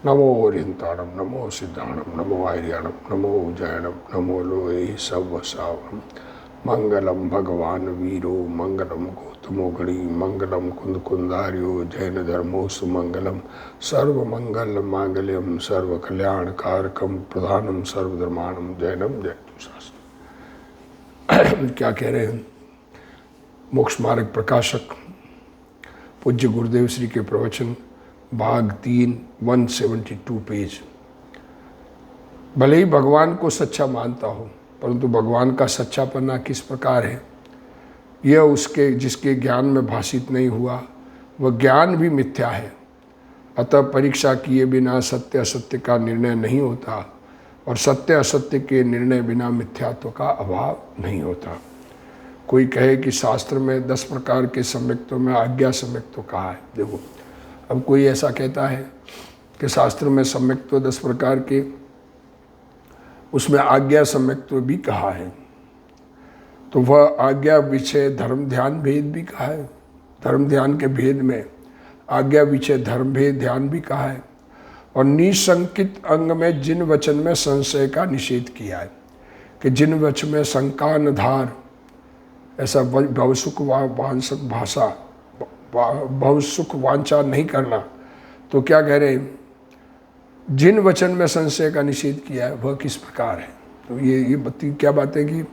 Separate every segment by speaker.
Speaker 1: नमो ओरियंताणम नमो सिद्धाणम नमो आर्याणम नमो उज्जैनम नमो लोए सवसावम मंगलम भगवान वीरो मंगलम गौतमो गणी मंगलम कुंद कुंदार्यो जैन धर्मो सुमंगलम सर्वमंगल मांगल्यम सर्व कल्याण कारकम प्रधानम सर्वधर्माणम जैनम जयतु शास्त्र। क्या कह रहे हैं मोक्ष मार्ग प्रकाशक पूज्य गुरुदेव श्री के प्रवचन भाग 3 172 पेज। भले ही भगवान को सच्चा मानता हो परंतु भगवान का सच्चापना किस प्रकार है यह उसके जिसके ज्ञान में भाषित नहीं हुआ वह ज्ञान भी मिथ्या है। अतः परीक्षा किए बिना सत्य असत्य का निर्णय नहीं होता और सत्य असत्य के निर्णय बिना मिथ्यात्व का अभाव नहीं होता। कोई कहे कि शास्त्र में 10 प्रकार के सम्यक्तों में आज्ञा सम्यक्त्व कहा है। देखो, अब कोई ऐसा कहता है कि शास्त्र में सम्यक्त्व 10 प्रकार के, उसमें आज्ञा सम्यक्त्व भी कहा है, तो वह आज्ञा विषय धर्म ध्यान भेद भी कहा है। धर्म ध्यान के भेद में आज्ञा विषय धर्म भेद ध्यान भी कहा है। और निशंकित अंग में जिन वचन में संशय का निषेध किया है कि जिन वचन में शंका नधार, ऐसा भवसुख वांछक भाषा भवसुख वांछा नहीं करना। तो क्या कह रहे हैं, जिन वचन में संशय का निषेध किया है वह किस प्रकार है। तो ये क्या बात है कि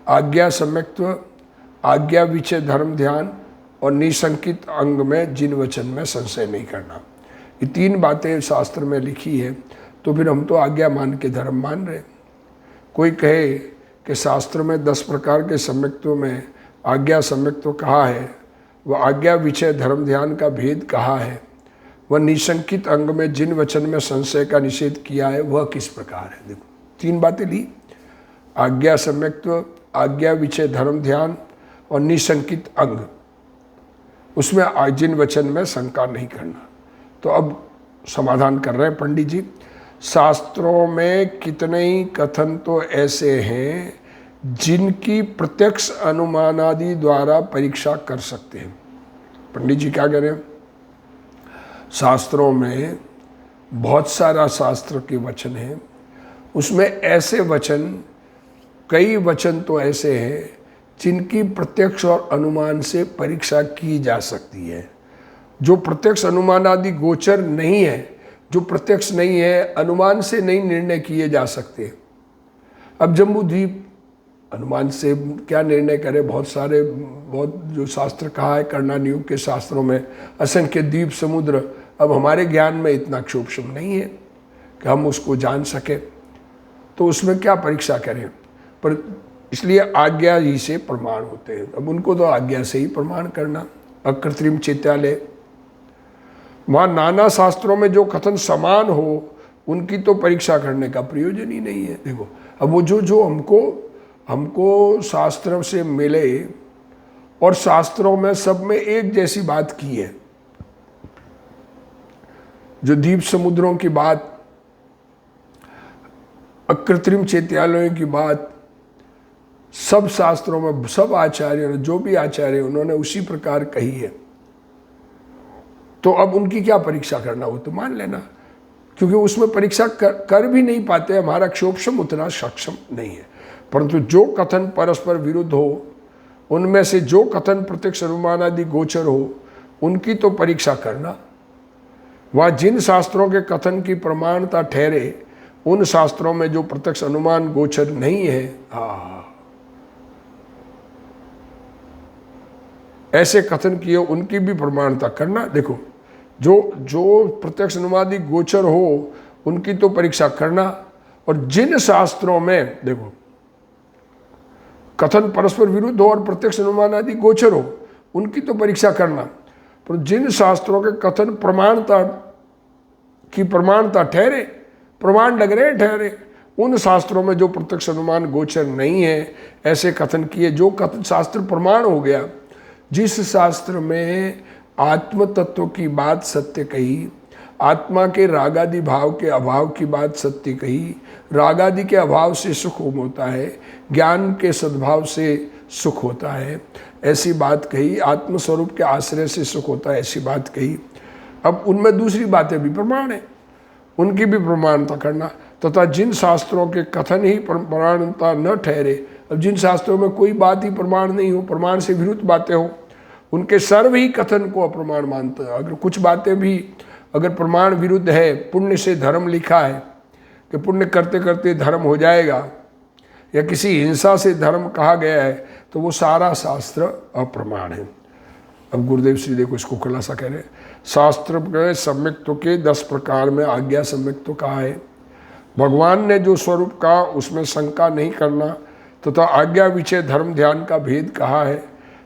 Speaker 1: आज्ञा सम्यक्त्व, आज्ञा विषय धर्म ध्यान और निशंकित अंग में जिन वचन में संशय नहीं करना, ये 3 बातें शास्त्र में लिखी है। तो फिर हम तो आज्ञा मान के धर्म मान रहे। कोई कहे कि शास्त्र में 10 प्रकार के सम्यक्त्व में आज्ञा सम्यक्त्व कहा है, वह आज्ञा विषय धर्म ध्यान का भेद कहा है, वह निशंकित अंग में जिन वचन में संशय का निषेध किया है वह किस प्रकार है। देखो, 3 बातें ली, आज्ञा सम्यक्त्व, आज्ञा विषय धर्म ध्यान और निशंकित अंग, उसमें जिन वचन में शंका नहीं करना। तो अब समाधान कर रहे हैं पंडित जी। शास्त्रों में कितने ही कथन तो ऐसे हैं जिनकी प्रत्यक्ष अनुमान आदि द्वारा परीक्षा कर सकते हैं। पंडित जी क्या कह रहे हैं, शास्त्रों में बहुत सारा शास्त्र के वचन हैं, उसमें ऐसे वचन, कई वचन तो ऐसे हैं जिनकी प्रत्यक्ष और अनुमान से परीक्षा की जा सकती है। जो प्रत्यक्ष अनुमान आदि गोचर नहीं है, जो प्रत्यक्ष नहीं है, अनुमान से नहीं निर्णय किए जा सकते। अब जम्बूद्वीप अनुमान से क्या निर्णय करे, बहुत जो शास्त्र कहा है कर्णान युग के शास्त्रों में असंख्य द्वीप समुद्र, अब हमारे ज्ञान में इतना क्षोभम नहीं है कि हम उसको जान सके, तो उसमें क्या परीक्षा करें। पर इसलिए आज्ञा ही से प्रमाण होते हैं। अब उनको तो आज्ञा से ही प्रमाण करना। अकृत्रिम चैत्यालय, वहाँ नाना शास्त्रों में जो कथन समान हो उनकी तो परीक्षा करने का प्रयोजन ही नहीं है। देखो, अब वो जो हमको शास्त्र से मिले और शास्त्रों में सब में एक जैसी बात की है, जो द्वीप समुद्रों की बात, अकृत्रिम चैत्यालयों की बात, सब शास्त्रों में सब आचार्यों ने, जो भी आचार्य उन्होंने उसी प्रकार कही है। तो अब उनकी क्या परीक्षा करना, वो तो मान लेना, क्योंकि उसमें परीक्षा कर भी नहीं पाते, हमारा क्षोभम उतना सक्षम नहीं है। परंतु जो कथन परस्पर विरुद्ध हो, उनमें से जो कथन प्रत्यक्ष अनुमान आदि गोचर हो, उनकी तो परीक्षा करना। वह जिन शास्त्रों के कथन की प्रमाणता ठहरे, उन शास्त्रों में जो प्रत्यक्ष अनुमान गोचर नहीं है, ऐसे कथन किए उनकी भी प्रमाणता करना। देखो, जो प्रत्यक्ष अनुमादी गोचर हो उनकी तो परीक्षा करना, और जिन शास्त्रों में देखो कथन परस्पर विरुद्ध हो और प्रत्यक्ष अनुमान आदि गोचर हो उनकी तो परीक्षा करना, पर जिन शास्त्रों के कथन प्रमाणता ठहरे, प्रमाण लग रहे ठहरे, उन शास्त्रों में जो प्रत्यक्ष अनुमान गोचर नहीं है ऐसे कथन किए, जो कथन शास्त्र प्रमाण हो गया। जिस शास्त्र में आत्म तत्व की बात सत्य कही, आत्मा के रागादि भाव के अभाव की बात सत्य कही, रागादि के अभाव से सुख होता है, ज्ञान के सद्भाव से सुख होता है, ऐसी बात कही, आत्मस्वरूप के आश्रय से सुख होता है, ऐसी बात कही। अब उनमें दूसरी बातें भी प्रमाण है, उनकी भी प्रमाणता करना, तथा जिन शास्त्रों के कथन ही प्रमाणता न ठहरे, अब जिन शास्त्रों में कोई बात ही प्रमाण नहीं हो, प्रमाण से विरुद्ध बातें हो, उनके सर्व ही कथन को अप्रमाण मानते हैं। अगर कुछ बातें भी अगर प्रमाण विरुद्ध है, पुण्य से धर्म लिखा है कि पुण्य करते करते धर्म हो जाएगा, या किसी हिंसा से धर्म कहा गया है, तो वो सारा शास्त्र अप्रमाण है। अब गुरुदेव श्री देखो इसको खुलासा कह रहे हैं, शास्त्र के सम्यक्त्व के 10 प्रकार में आज्ञा सम्यक्त्व कहा है। भगवान ने जो स्वरूप कहा उसमें शंका नहीं करना, तथा आज्ञा विषय धर्म ध्यान का भेद कहा है,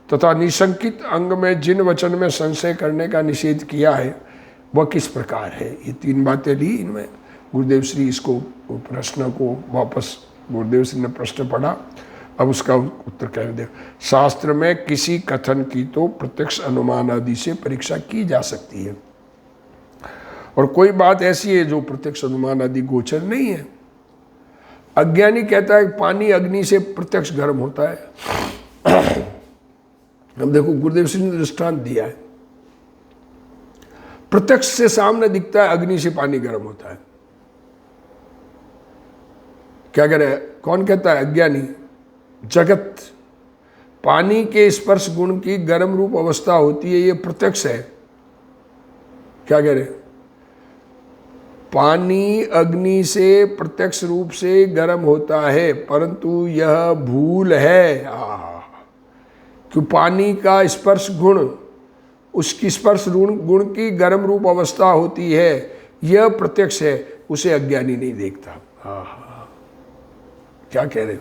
Speaker 1: तथा निशंकित अंग में जिन वचन में संशय करने का निषेध किया है वह किस प्रकार है। ये 3 बातें ली इनमें। गुरुदेव श्री इसको प्रश्न को वापस गुरुदेव श्री ने प्रश्न पढ़ा, अब उसका उत्तर कह दे। शास्त्र में किसी कथन की तो प्रत्यक्ष अनुमान आदि से परीक्षा की जा सकती है, और कोई बात ऐसी है जो प्रत्यक्ष अनुमान आदि गोचर नहीं है। अज्ञानी कहता है पानी अग्नि से प्रत्यक्ष गर्म होता है। हम देखो गुरुदेव श्री ने दृष्टांत दिया है, प्रत्यक्ष से सामने दिखता है अग्नि से पानी गर्म होता है। क्या कह रहे हैं, कौन कहता है, अज्ञानी। जगत पानी के स्पर्श गुण की गर्म रूप अवस्था होती है, ये प्रत्यक्ष है। क्या कह रहे हैं, पानी अग्नि से प्रत्यक्ष रूप से गर्म होता है, परंतु यह भूल है। कि पानी का स्पर्श गुण, उसकी स्पर्श गुण की गर्म रूप अवस्था होती है, यह प्रत्यक्ष है, उसे अज्ञानी नहीं देखता। क्या कह रहे हो,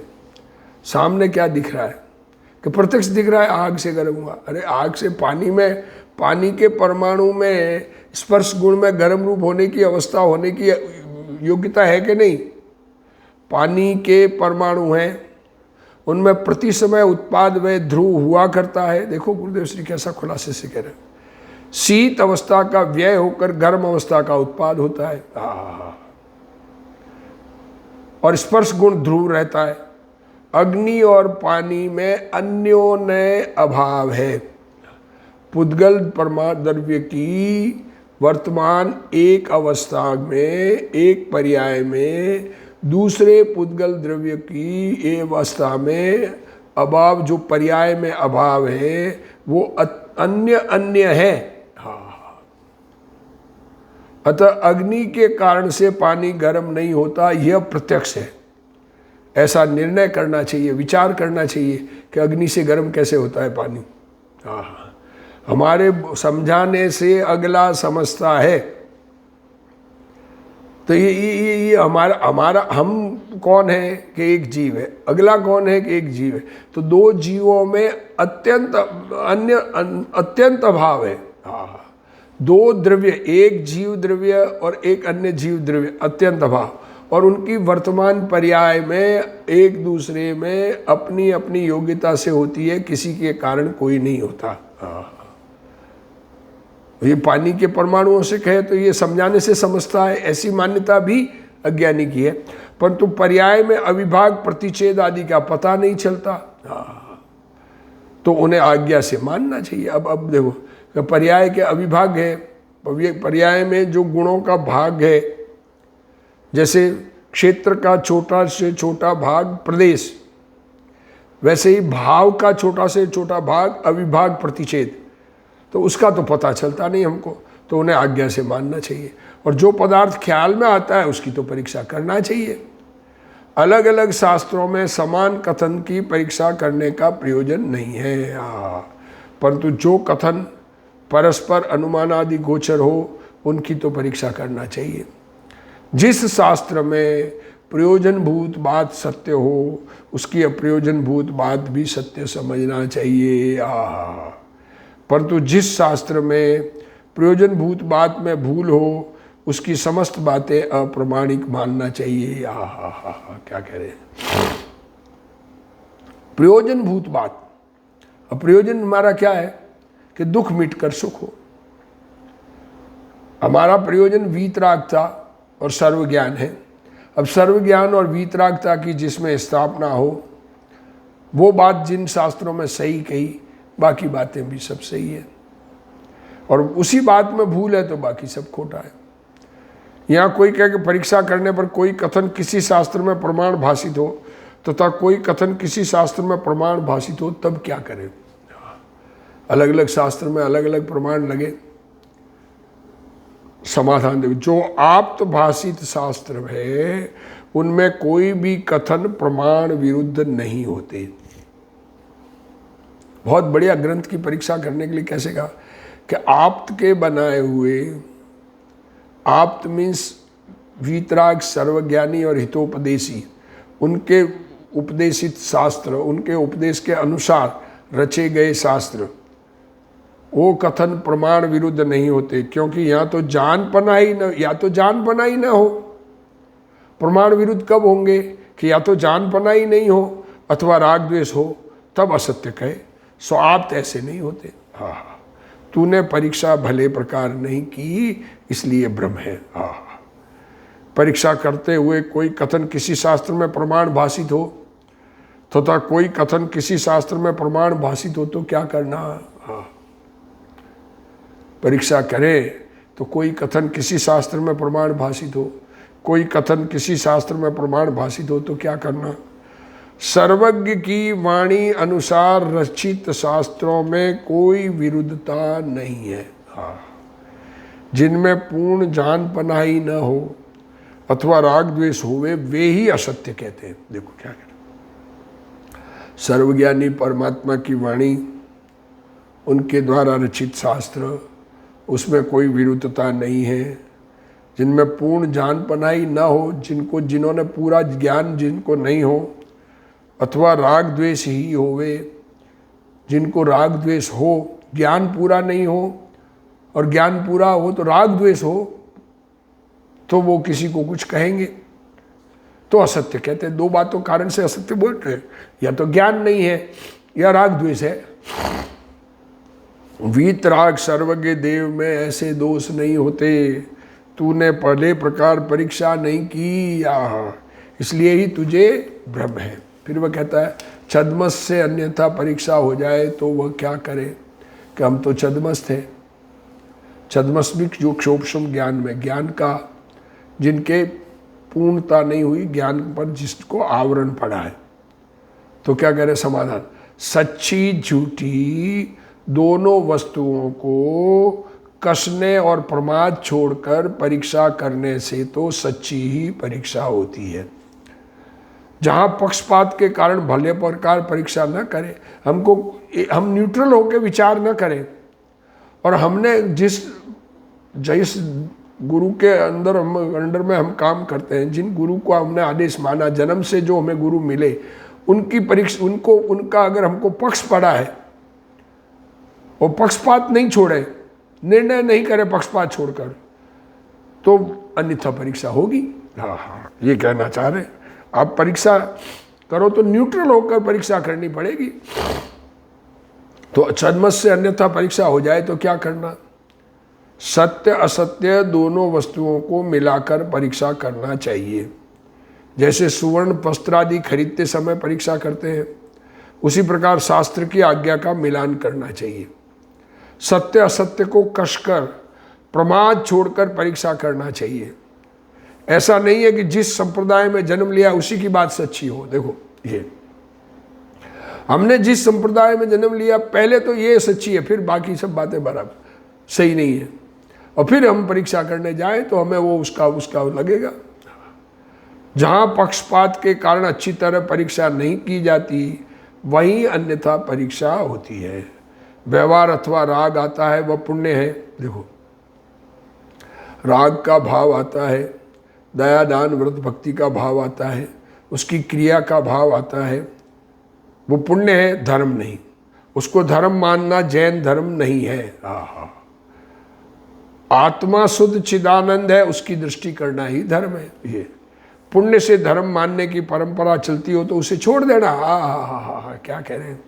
Speaker 1: सामने क्या दिख रहा है कि प्रत्यक्ष दिख रहा है आग से गर्म हुआ। अरे आग से पानी में, पानी के परमाणु में स्पर्श गुण में गर्म रूप होने की अवस्था होने की योग्यता है कि नहीं। पानी के परमाणु हैं, उनमें प्रति समय उत्पाद व ध्रुव हुआ करता है। देखो गुरुदेव श्री कैसा खुलासे से कह रहे हैं, शीत अवस्था का व्यय होकर गर्म अवस्था का उत्पाद होता है, और स्पर्श गुण ध्रुव रहता है। अग्नि और पानी में अन्योन्य अभाव है। पुद्गल परमाणु द्रव्य की वर्तमान एक अवस्था में, एक पर्याय में, दूसरे पुद्गल द्रव्य की अवस्था में अभाव, जो पर्याय में अभाव है वो अन्य अन्य है। अतः अग्नि के कारण से पानी गर्म नहीं होता, यह प्रत्यक्ष है। ऐसा निर्णय करना चाहिए, विचार करना चाहिए कि अग्नि से गर्म कैसे होता है पानी। हमारे समझाने से अगला समझता है, तो ये हमारा हम कौन है कि एक जीव है, अगला कौन है कि एक जीव है। तो 2 जीवों में अत्यंत अभाव है। 2 द्रव्य, एक जीव द्रव्य और एक अन्य जीव द्रव्य, अत्यंत अभाव, और उनकी वर्तमान पर्याय में एक दूसरे में अपनी अपनी योग्यता से होती है, किसी के कारण कोई नहीं होता। ये पानी के परमाणुओं से कहे तो ये समझाने से समझता है, ऐसी मान्यता भी अज्ञानी की है, परंतु पर्याय में अविभाग प्रतिच्छेद आदि का पता नहीं चलता, तो उन्हें आज्ञा से मानना चाहिए। अब देखो पर्याय के अविभाग है, पर्याय में जो गुणों का भाग है, जैसे क्षेत्र का छोटा से छोटा भाग प्रदेश, वैसे ही भाव का छोटा से छोटा भाग अविभाग प्रतिच्छेद, तो उसका तो पता चलता नहीं हमको, तो उन्हें आज्ञा से मानना चाहिए। और जो पदार्थ ख्याल में आता है उसकी तो परीक्षा करना चाहिए। अलग अलग शास्त्रों में समान कथन की परीक्षा करने का प्रयोजन नहीं है, परंतु जो कथन परस्पर अनुमान आदि गोचर हो उनकी तो परीक्षा करना चाहिए। जिस शास्त्र में प्रयोजनभूत बात सत्य हो, उसकी अप्रयोजनभूत बात भी सत्य समझना चाहिए। परंतु जिस शास्त्र में प्रयोजनभूत बात में भूल हो, उसकी समस्त बातें अप्रमाणिक मानना चाहिए। क्या कह रहे हैं, प्रयोजनभूत बात। अप्रयोजन हमारा क्या है कि दुख मिटकर सुख हो। हमारा प्रयोजन वीतरागता और सर्वज्ञान है। अब सर्वज्ञान और वीतरागता की जिसमें स्थापना हो, वो बात जिन शास्त्रों में सही कही, बाकी बातें भी सब सही है, और उसी बात में भूल है तो बाकी सब खोटा है। यहाँ कोई कहे कि परीक्षा करने पर कोई कथन किसी शास्त्र में प्रमाण भाषित हो तथा कोई कथन किसी शास्त्र में प्रमाण भाषित हो, तब क्या करें? अलग अलग शास्त्र में अलग अलग प्रमाण लगे, समाधान दे। जो आप्त भाषित शास्त्र है उनमें कोई भी कथन प्रमाण विरुद्ध नहीं होते। बहुत बढ़िया ग्रंथ की परीक्षा करने के लिए कैसे कहा कि आप्त के बनाए हुए, आप्त मीन्स वीतराग, सर्वज्ञानी और हितोपदेशी, उनके उपदेशित शास्त्र, उनके उपदेश के अनुसार रचे गए शास्त्र, वो कथन प्रमाण विरुद्ध नहीं होते, क्योंकि यहाँ तो जान पनाही न, या तो जान पनाही न हो। प्रमाण विरुद्ध कब होंगे कि या तो जान पनाही नहीं हो अथवा राग द्वेष हो, तब असत्य कहे। सो आप ऐसे नहीं होते। हाँ, तूने परीक्षा भले प्रकार नहीं की इसलिए भ्रम है। हाँ, परीक्षा करते हुए कोई कथन किसी शास्त्र में प्रमाण भाषित हो तथा कोई कथन किसी शास्त्र में प्रमाण भाषित हो तो क्या करना? हाँ, परीक्षा करें तो कोई कथन किसी शास्त्र में प्रमाण भाषित हो, कोई कथन किसी शास्त्र में प्रमाण भाषित हो तो क्या करना? सर्वज्ञ की वाणी अनुसार रचित शास्त्रों में कोई विरुद्धता नहीं है। हाँ, जिनमें पूर्ण जान पनाही न हो अथवा राग द्वेष होवे वे ही असत्य कहते हैं। देखो क्या कहते, सर्वज्ञानी परमात्मा की वाणी, उनके द्वारा रचित शास्त्र, उसमें कोई विरुद्धता नहीं है। जिनमें पूर्ण जान पनाही न हो, जिन्होंने पूरा ज्ञान जिनको नहीं हो, अथवा राग द्वेष ही होवे, जिनको राग द्वेष हो, ज्ञान पूरा नहीं हो और ज्ञान पूरा हो तो राग द्वेष हो, तो वो किसी को कुछ कहेंगे तो असत्य कहते हैं। दो बातों कारण से असत्य बोल रहे हैं, या तो ज्ञान नहीं है या राग द्वेष है। वीतराग सर्वज्ञ देव में ऐसे दोष नहीं होते। तूने पहले प्रकार परीक्षा नहीं की, इसलिए ही तुझे भ्रम है। फिर वह कहता है छद्मस से अन्यथा परीक्षा हो जाए तो वह क्या करे कि हम तो छद्मस थे। छद्मस भी जो क्षोभसम ज्ञान में, ज्ञान का जिनके पूर्णता नहीं हुई, ज्ञान पर जिसको आवरण पड़ा है, तो क्या कह रहे समाधान? सच्ची झूठी दोनों वस्तुओं को कसने और प्रमाद छोड़कर परीक्षा करने से तो सच्ची ही परीक्षा होती है। जहाँ पक्षपात के कारण भले प्रकार परीक्षा न करें, हम न्यूट्रल होकर विचार न करें, और हमने जिस गुरु के अंडर में हम काम करते हैं, जिन गुरु को हमने आदेश माना, जन्म से जो हमें गुरु मिले, उनकी परीक्षा, उनका अगर हमको पक्ष पड़ा है, वो पक्षपात नहीं छोड़े, निर्णय नहीं करे पक्षपात छोड़कर, तो अन्यथा परीक्षा होगी। हाँ, ये कहना चाह रहे। आप परीक्षा करो तो न्यूट्रल होकर परीक्षा करनी पड़ेगी। तो छद्मस से अन्यथा परीक्षा हो जाए तो क्या करना? सत्य असत्य दोनों वस्तुओं को मिलाकर परीक्षा करना चाहिए। जैसे सुवर्ण वस्त्र आदि खरीदते समय परीक्षा करते हैं, उसी प्रकार शास्त्र की आज्ञा का मिलान करना चाहिए। सत्य असत्य को कसकर, प्रमाद छोड़कर परीक्षा करना चाहिए। ऐसा नहीं है कि जिस संप्रदाय में जन्म लिया उसी की बात सच्ची हो। देखो, ये हमने जिस संप्रदाय में जन्म लिया पहले तो ये सच्ची है, फिर बाकी सब बातें बराबर सही नहीं है, और फिर हम परीक्षा करने जाएं तो हमें वो उसका लगेगा। जहाँ पक्षपात के कारण अच्छी तरह परीक्षा नहीं की जाती, वहीं अन्यथा परीक्षा होती है। व्यवहार अथवा राग आता है वह पुण्य है। देखो, राग का भाव आता है, दया दान व्रत भक्ति का भाव आता है, उसकी क्रिया का भाव आता है, वो पुण्य है, धर्म नहीं। उसको धर्म मानना जैन धर्म नहीं है। आत्मा शुद्ध चिदानंद है, उसकी दृष्टि करना ही धर्म है। ये पुण्य से धर्म मानने की परंपरा चलती हो तो उसे छोड़ देना। क्या कह रहे हैं?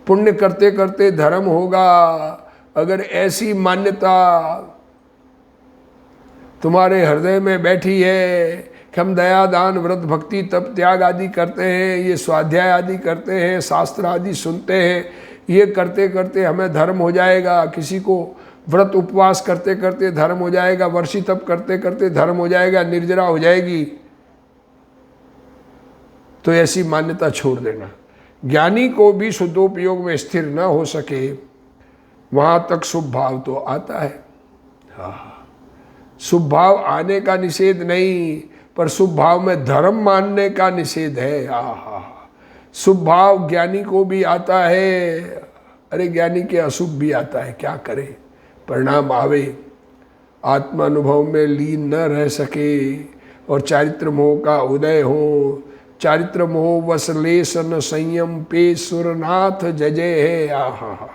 Speaker 1: पुण्य करते करते धर्म होगा, अगर ऐसी मान्यता तुम्हारे हृदय में बैठी है कि हम दया दान व्रत भक्ति तप त्याग आदि करते हैं, ये स्वाध्याय आदि करते हैं, शास्त्र आदि सुनते हैं, ये करते करते हमें धर्म हो जाएगा, किसी को व्रत उपवास करते करते धर्म हो जाएगा, वर्षी तप करते करते धर्म हो जाएगा, निर्जरा हो जाएगी, तो ऐसी मान्यता छोड़ देना। ज्ञानी को भी शुद्धोपयोग में स्थिर न हो सके वहां तक शुभ भाव तो आता है। शुभ भाव आने का निषेध नहीं, पर शुभ भाव में धर्म मानने का निषेध है। शुभ भाव ज्ञानी को भी आता है, अरे ज्ञानी के अशुभ भी आता है, क्या करे, परिणाम आवे, आत्मानुभव में लीन न रह सके और चारित्र मोह का उदय हो। चारित्र मोह वसलेशन संयम पे सुरनाथ जजय है। आहा,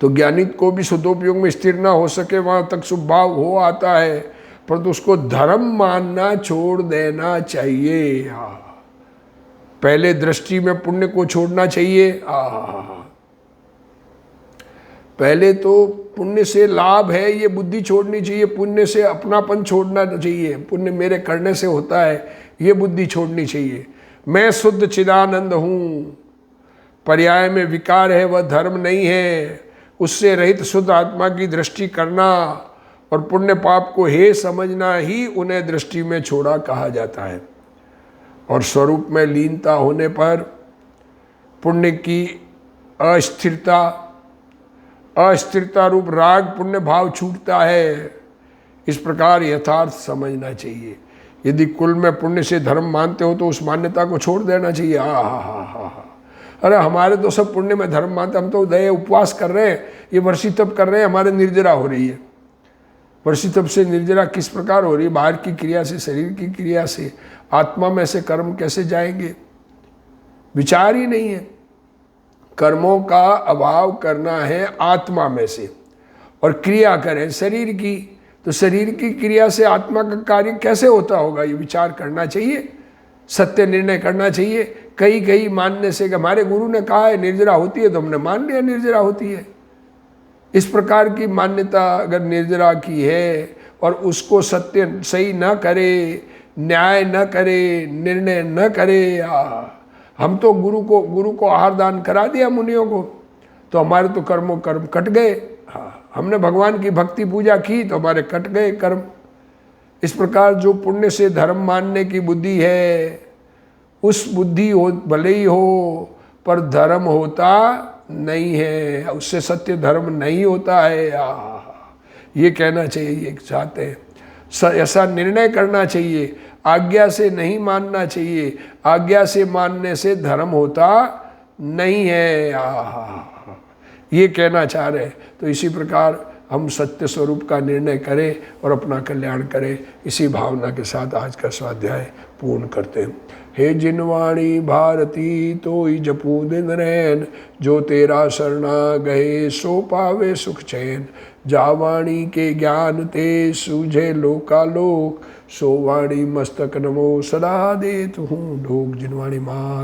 Speaker 1: तो ज्ञानी को भी शुद्धोपयोग में स्थिर ना हो सके वहां तक शुभ भाव हो आता है, परंतु उसको धर्म मानना छोड़ देना चाहिए। पहले दृष्टि में पुण्य को छोड़ना चाहिए। पहले तो पुण्य से लाभ है ये बुद्धि छोड़नी चाहिए, पुण्य से अपनापन छोड़ना चाहिए, पुण्य मेरे करने से होता है ये बुद्धि छोड़नी चाहिए। मैं शुद्ध चिदानंद हूँ, पर्याय में विकार है वह धर्म नहीं है, उससे रहित शुद्ध आत्मा की दृष्टि करना और पुण्य पाप को हे समझना ही उन्हें दृष्टि में छोड़ा कहा जाता है। और स्वरूप में लीनता होने पर पुण्य की अस्थिरता रूप राग पुण्य भाव छूटता है। इस प्रकार यथार्थ समझना चाहिए। यदि कुल में पुण्य से धर्म मानते हो तो उस मान्यता को छोड़ देना चाहिए। अरे हमारे तो सब पुण्य में धर्म मानते, हम तो दया उपवास कर रहे हैं, ये वर्षी तप कर रहे हैं, हमारे निर्जरा हो रही है। वर्षी तप से निर्जरा किस प्रकार हो रही है? बाहर की क्रिया से, शरीर की क्रिया से। आत्मा में से कर्म कैसे जाएंगे? विचार ही नहीं है। कर्मों का अभाव करना है आत्मा में से और क्रिया करें शरीर की, तो शरीर की क्रिया से आत्मा का कार्य कैसे होता होगा? ये विचार करना चाहिए, सत्य निर्णय करना चाहिए। कई मानने से कि हमारे गुरु ने कहा है निर्जरा होती है तो हमने मान लिया निर्जरा होती है। इस प्रकार की मान्यता अगर निर्जरा की है और उसको सत्य सही न करे, न्याय न करे, निर्णय न करे, हम तो गुरु को आहार दान करा दिया मुनियों को, तो हमारे तो कर्म कट गए। हमने भगवान की भक्ति पूजा की तो हमारे कट गए कर्म। इस प्रकार जो पुण्य से धर्म मानने की बुद्धि है, उस बुद्धि हो भले ही हो पर धर्म होता नहीं है, उससे सत्य धर्म नहीं होता है। ये कहना चाहिए चाहते हैं। ऐसा निर्णय करना चाहिए, आज्ञा से नहीं मानना चाहिए। आज्ञा से मानने से धर्म होता नहीं है, ये कहना चाह रहे हैं। तो इसी प्रकार हम सत्य स्वरूप का निर्णय करें और अपना कल्याण करें। इसी भावना के साथ आज का स्वाध्याय पूर्ण करते हैं। हे जिनवाणी भारती तोई जपू दिन रैन, जो तेरा शरणा गए सो पावे सुख चैन। जावाणी के ज्ञान ते सूझे लोकालोक, सो वाणी मस्तक नमो सदा देत हूँ ढोक। जिनवाणी मात